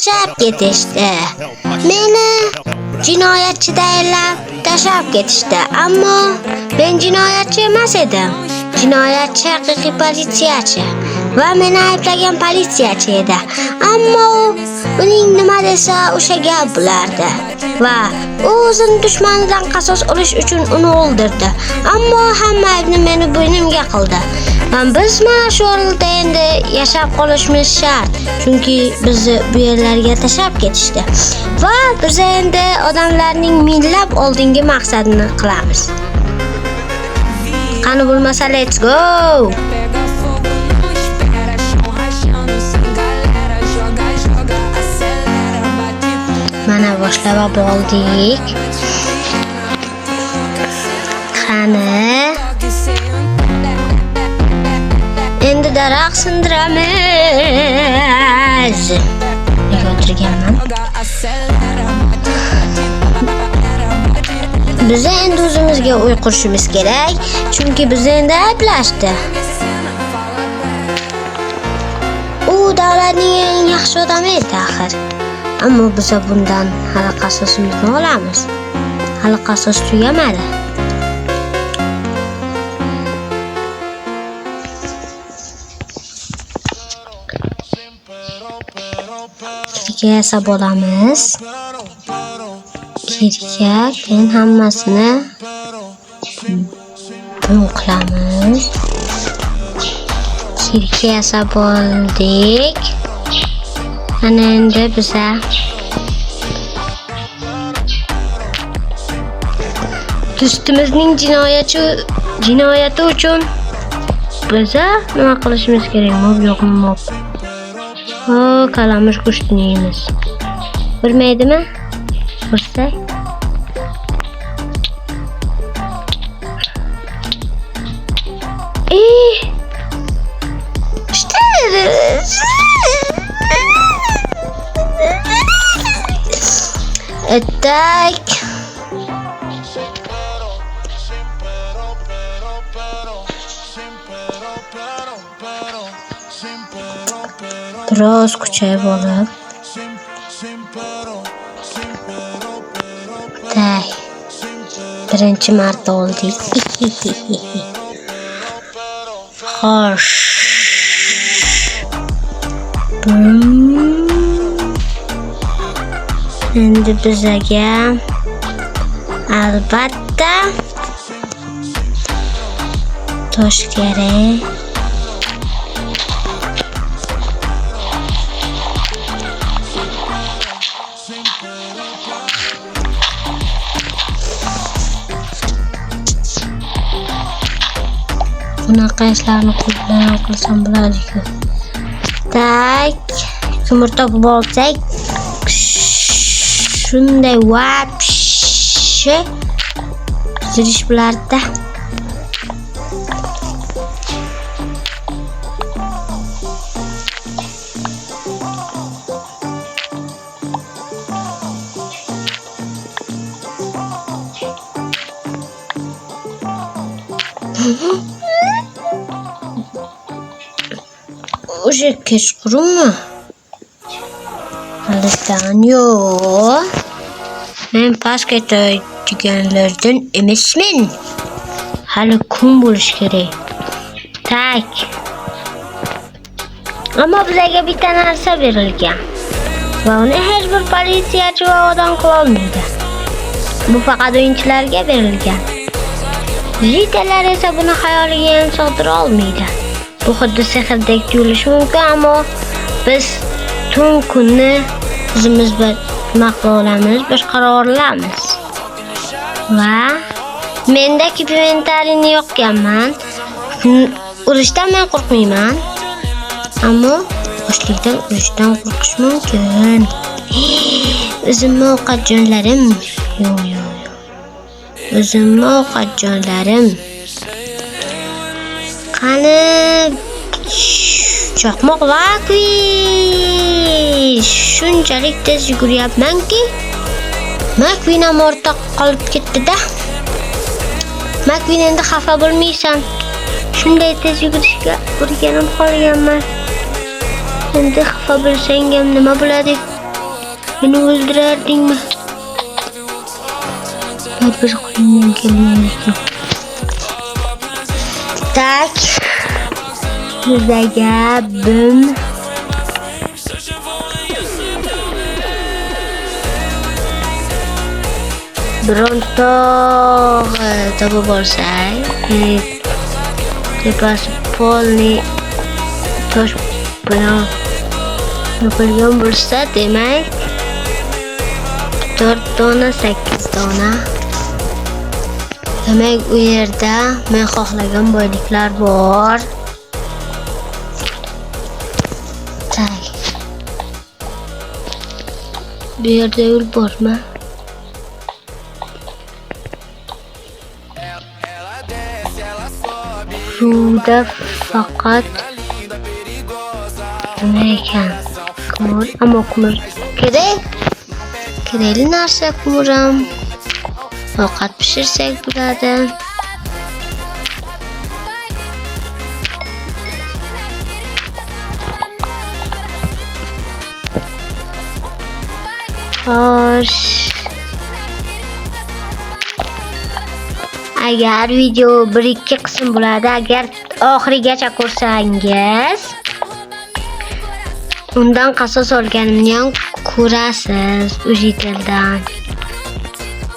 tashlab ketishdi. Meni jinoyatchi deyilib tashlab ketishdi, ammo men jinoyatchi emas edim. Jinoyatchi haqiqiy politsiyachi va meni ayblagan politsiyachi edi. Ammo uning nima desa o'sha gap bo'lardi va u o'zini dushmanidan qasos olish uchun uni o'ldirdi. Ammo hamma aybni meni bo'ynimga qildi. Va biz mana shu o'rinda endi yashab qolishimiz shart, chunki bizni bu yerlarga tashlab ketishdi. Va biz endi odamlarning minglab oldingi maqsadini qilamiz. Qani bo'lmasa let's go. Mana boshlab oldik. Qani endi daraxt sindiramiz. Nega o'tirganman? Biz endi o'zimizga uy qurishimiz kerak, chunki biz endi ayblashdi. U davlatning eng yaxshi odami edi axir. Ammo biz bundan hali qasosimizni olamiz. Hali qasos tugamadi. Kirga yasab olamiz. Kirga keyin hammasini bum qilamiz. Kirga yasab oldik. Ana endi biza do'stimizning jinoyati uchun biza nima qilishimiz kerak? Mob yo'qmi mob? Kalamush go'shtini yeymiz. Bilmaydimi? Bo'lsa. Attack. Biroz kuchayib olib. Birinchi marta oldik. Xo'sh. Endi bizaga albatta tosh kerak. Bunaqa ishlarni qo'ldan qilsam bo'ladi-ku. Tak, ko'mir topib olsak, shunday vapshe zirish bo'lardi. O'sha kechqurunmi? Halidan yo'q. Men past ketayotganlardan emasman. Hali kun bo'lish kerak. Tak. Ammo bizga bitta narsa berilgan. Va uni hech bir politsiyachi va odam qila olmaydi. Bu faqat o'yinchilarga berilgan. Jitalar esa buni xayoliga ham sig'dira olmaydi. Bu xuddi sehrdek tuyulishi mumkin, ammo biz tun kunni o'zimiz maqla olamiz, bir qarorlamiz. Va menda inventarini yo'qganman. Urushdan men qo'rqmayman. Ammo boshlikdan urushdan qo'rqish mumkin. O'zimni ovqatjonlarim. Yo'q. O'zimni ovqatjonlarim. Qani chaqmoq vakvi shunchalik tez yuguryapmanki Makvinam ortda qolib ketdi-da. Makvin endi xafa bo'lmaysan. Shunday tez yugurishga o'rganib qolganman. Endi xafa bo'lsang ham nima bo'ladi? Beni öldürerdin mi? Bir kuyumdan geliyorsun. Tak. Güzel büm. Pronto dopo borsai ti passo polni tosh bana yapılgan bursa demek 4 dona 8 dona demek u yerda men xohlagan boyliklar bor. Tak bu yerda yo'l bormi? Sudah fakat mekan kumur ama kumur kerakli narsa kumuram ovqat pishirsak bo'ladi. Xo'sh, agar video 1-2 qism bo'ladi, agar oxirigacha ko'rsangiz undan qasos olganimni ham ko'rasiz.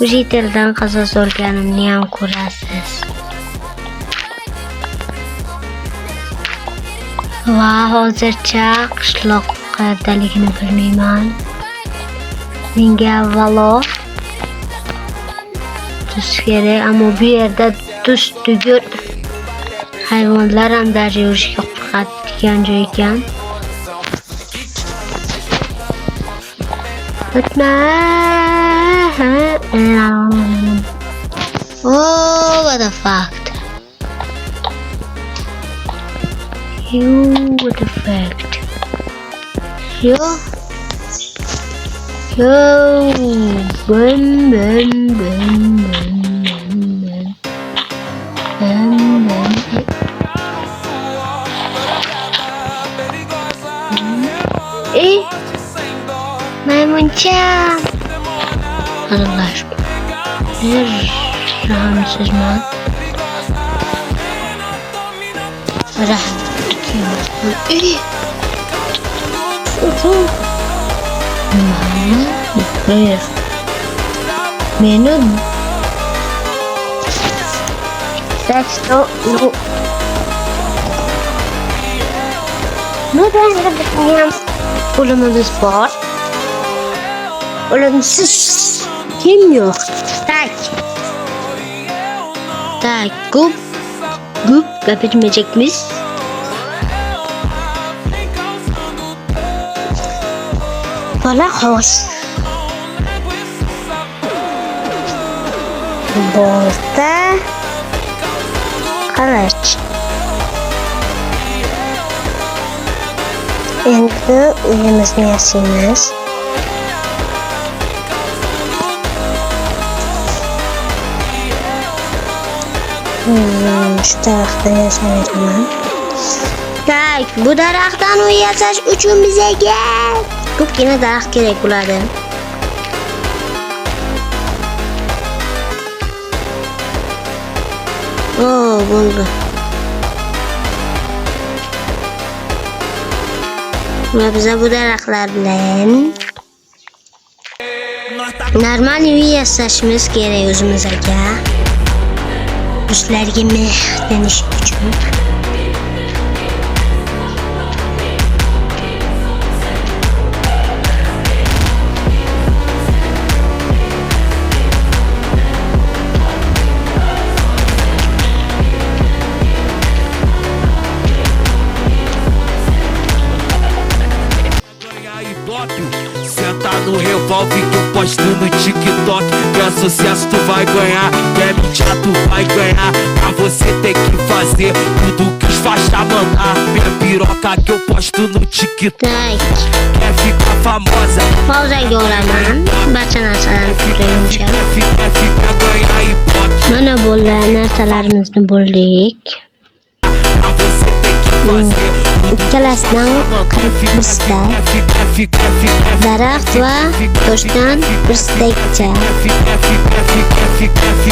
Ujitildan qasos olganimni ham ko'rasiz. Va hozircha qishloq qayerdaligini bilmayman. Menga avvalo tuz kerak, ammo bu yerda tuz tugul hayvonlar ham daryo yurishga qo'rqadigan joy ekan. Oh, what the fuck? What the fuck? Maymuncam. Allah aşkına. Bir rahatsız mı? Hayır. Benim. That's no. Neden yapayım? Bulunduğumuz var. Ölümsüz kim yok? Tak gup kapamayacakmış. Bana hoş. Burada kılıç. Endi uyimizni yasaymiz. Şu taraftan yasayacağım. Tak, bu taraftan uy yasash uchun bizga ko'pgina daraxt kerak bo'ladi. Oh, bo'ldi. Va biza bu daraxtlar bilan normal uy yasashimiz kerak o'zimizga. Bizlarga mehdanish uchun. Senta no revólver que eu posto no TikTok. Quer sucesso tu vai ganhar, quer mídia tu vai ganhar. Pra você tem que fazer tudo que os faixa mandar. Minha piroca que eu posto no TikTok. Quer ficar famosa? Pausa yo'laman. Barcha narsalarni ko'rayuncha. Quer ficar ganhar ibope. Mana bo'lgan narsalarimizni bo'ldik. Pra você tem que fazer ikkalasidan birsida daraxt va toshdan birsidagicha.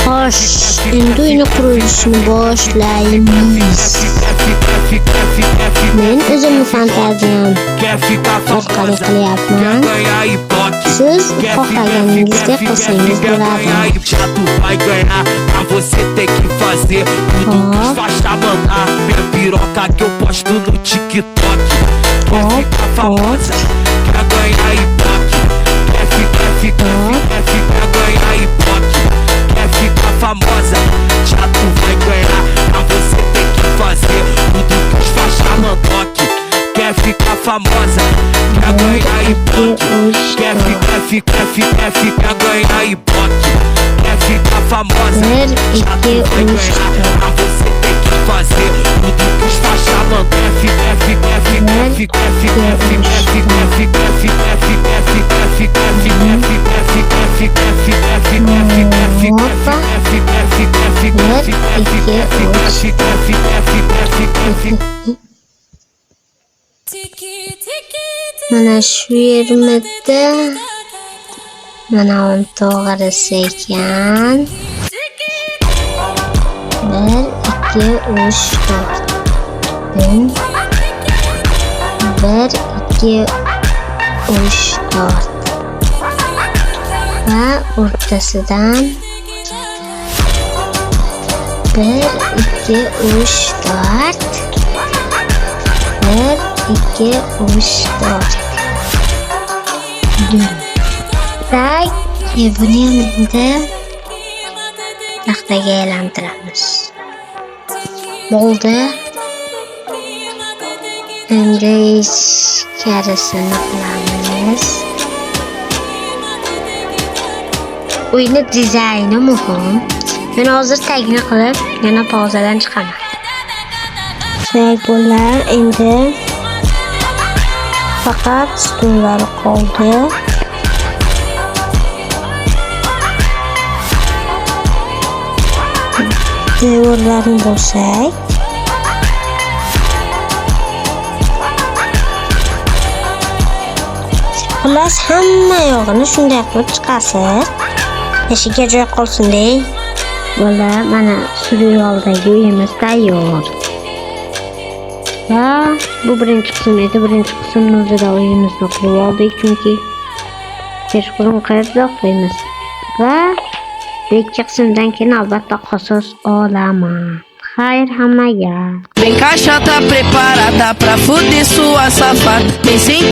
Xo'sh, endi uyni qurilishini boshlaymiz. Men o'zimni fantaziyam orqali qilyapman. Siz xohlaganingizdek qilsangiz bo'ladi. Vai ganhar, pra você ter que fazer tudo que os faixa mandar. Minha piroca que eu posto no TikTok. Quer ficar famosa, quer ganhar ibope. Quer ganhar ibope. Quer ficar famosa, já tu vai ganhar. Pra você ter que fazer tudo que os faixa mandar. Quer ficar famosa, quer ganhar ibope. Quer ganhar ibope. Quer ficar famosa, já tu vai ganhar. Pra você ter que fazer tudo que os faixa mandam. Mana shu yermidi. Mana uni to'g'risi ekan. 1 2 3 4. 1 2 3 4. Va o'rtasidan 1 2 3 4. 1 2 3 4. Tak, buni endi taxtaga aylantiramiz. Bo'ldi. Endi ichkarisini qilamiz. Uyni dizayni muhim. Men hozir tagini qilib, yana pauzadan chiqaman. Bo'llar endi faqat stullar qoldi. Devorlarni bo'lsak, xullas hamma yog'ini shunday qilib chiqasiz. Yashiga joy qolsin-dey. Bola, mana studiyo oldidagi uyimiz tayyor. Va bu birinchi qism edi. Birinchi qismni o'zida uyimizni qurib oldik, chunki kechqurun qayerda uxlaymiz. Va ikkinchi qismdan keyin albatta qasos olaman. Xayr hammaga. Vem cá, chata preparada pra fuder sua safada. Vem sem